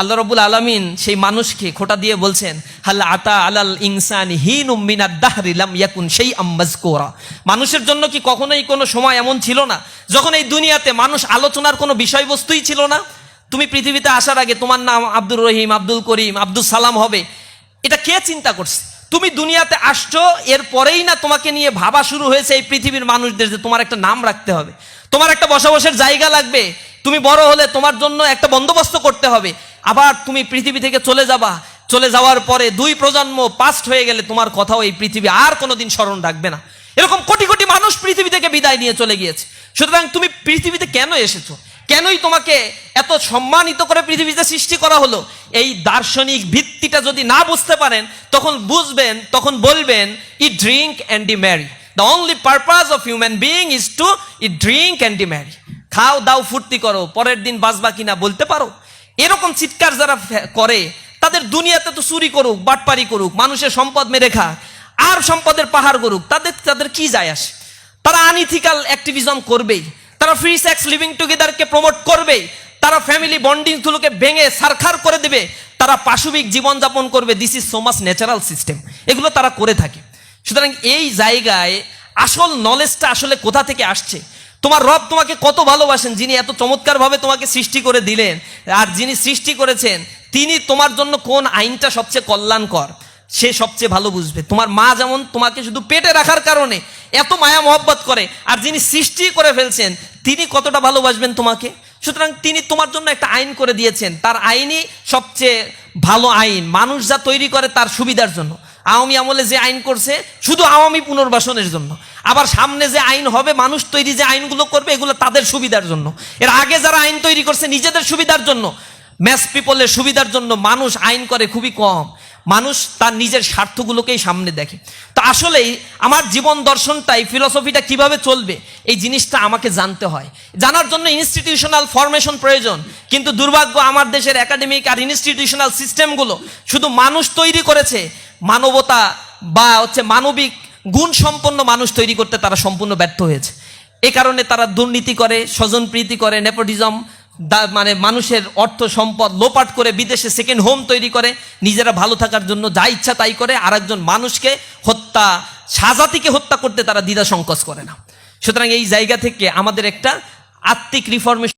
আল্লাহ রাব্বুল আলামিন সেই মানুষকে খোঁটা দিয়ে বলছেন, হাল আতা আলাল ইনসানি হিনুম মিনাদ দাহরি লাম ইয়াকুন শাইআম মাযকুরা। মানুষের জন্য কি কখনোই কোনো সময় এমন ছিল না যখন এই দুনিয়াতে মানুষ আলোচনার কোনো বিষয়বস্তুই ছিল না? তুমি পৃথিবীতে আসার আগে তোমার নাম আব্দুর রহিম, আব্দুল করিম, আব্দুল সালাম হবে, এটা কে চিন্তা করছে? তুমি দুনিয়াতে আসছো, এরপরেই না তোমাকে নিয়ে ভাবা শুরু হয়েছে এই পৃথিবীর মানুষদের যে তোমার একটা নাম রাখতে হবে, তোমার একটা বসবাসের জায়গা লাগবে, তুমি বড় হলে তোমার জন্য একটা বন্দোবস্ত করতে হবে। আবার তুমি পৃথিবী থেকে চলে যাবা, চলে যাওয়ার পরে 2 প্রজন্ম পাস্ট হয়ে গেলে তোমার কথাও এই পৃথিবী আর কোনোদিন স্মরণ রাখবে না। এরকম কোটি কোটি মানুষ পৃথিবী থেকে বিদায় নিয়ে চলে গিয়েছে। সুতরাং তুমি পৃথিবীতে কেন এসেছো, কেনই তোমাকে এত সম্মানিত করে পৃথিবীতে সৃষ্টি করা হলো, এই দার্শনিক ভিত্তিটা যদি না বুঝতে পারেন তখন বুঝবেন, তখন বলবেন eat drink and be merry. The only purpose of human being is to eat drink and be merry. খাও দাও ফুর্তি করো, পরের দিন বাঁচবা কিনা বলতে পারো? এরকম চিৎকার যারা করে তাদের দুনিয়াতে তো চুরি করুক, বাটপারি করুক, মানুষের সম্পদ মেরে খাক, আর সম্পদের পাহাড় করুক, তাদের কি যায় আসে? তারা আনইথিক্যাল অ্যাক্টিভিজম করবেই, তারা ফ্রি সেক্স লিভিং টুগেদারকে প্রমোট করবে, তারা ফ্যামিলি বন্ডিংগুলোকে ভেঙে সারখার করে দেবে, তারা পাশবিক জীবনযাপন করবে। This is so much natural system, এগুলো তারা করে থাকে। সুতরাং এই জায়গায় আসল নলেজটা আসলে কোথা থেকে আসছে? তোমার রব তোমাকে কত ভালোবাসেন, যিনি এত চমৎকারভাবে তোমাকে সৃষ্টি করে দিলেন, আর যিনি সৃষ্টি করেছেন তিনি তোমার জন্য কোন আইনটা সবচেয়ে কল্যাণকর সে সবচেয়ে ভালো বুঝবে। তোমার মা যেমন তোমাকে শুধু পেটে রাখার কারণে এত মায়া মহব্বত করে, আর যিনি সৃষ্টি করে ফেলছেন তিনি কতটা ভালোবাসবেন তোমাকে। সুতরাং তিনি তোমার জন্য একটা আইন করে দিয়েছেন, তার আইনই সবচেয়ে ভালো আইন, মানুষ যা তৈরি করে তার সুবিধার জন্য। আওয়ামী আমলে যে আইন করছে শুধু আওয়ামী পুনর্বাসনের জন্য, আবার সামনে যে আইন হবে, মানুষ তৈরি যে আইনগুলো করবে, এগুলো তাদের সুবিধার জন্য। এর আগে যারা আইন তৈরি করছে নিজেদের সুবিধার জন্য, ম্যাস পিপলের সুবিধার জন্য মানুষ আইন করে খুবই কম। মানুষ তার নিজের স্বার্থগুলোকেই সামনে দেখে। তো আসলেই আমার জীবন দর্শনটাই, ফিলসফিটা কিভাবে চলবে এই জিনিসটা আমাকে জানতে হয়। জানার জন্য ইনস্টিটিউশনাল ফরমেশন প্রয়োজন, কিন্তু দুর্ভাগ্য আমার দেশের একাডেমিক আর ইনস্টিটিউশনাল সিস্টেমগুলো শুধু মানুষ তৈরি করেছে, মানবতা বা মানবিক গুণ সম্পন্ন মানুষ তৈরি করতে তারা সম্পূর্ণ ব্যর্থ হয়েছে। এ কারণে তারা দুর্নীতি করে, স্বজনপ্রীতি করে, নেপোটিজম, মানে মানুষের অর্থ সম্পদ লোপাট করে বিদেশে সেকেন্ড হোম তৈরি করে, নিজেরা ভালো থাকার জন্য যা ইচ্ছা তাই করে, আর একজন মানুষকে হত্যা, স্বজাতিকে হত্যা করতে তারা দ্বিধা সংকোচ করে না। সুতরাং এই জায়গা থেকে আমাদের একটা আত্মিক রিফর্মেশন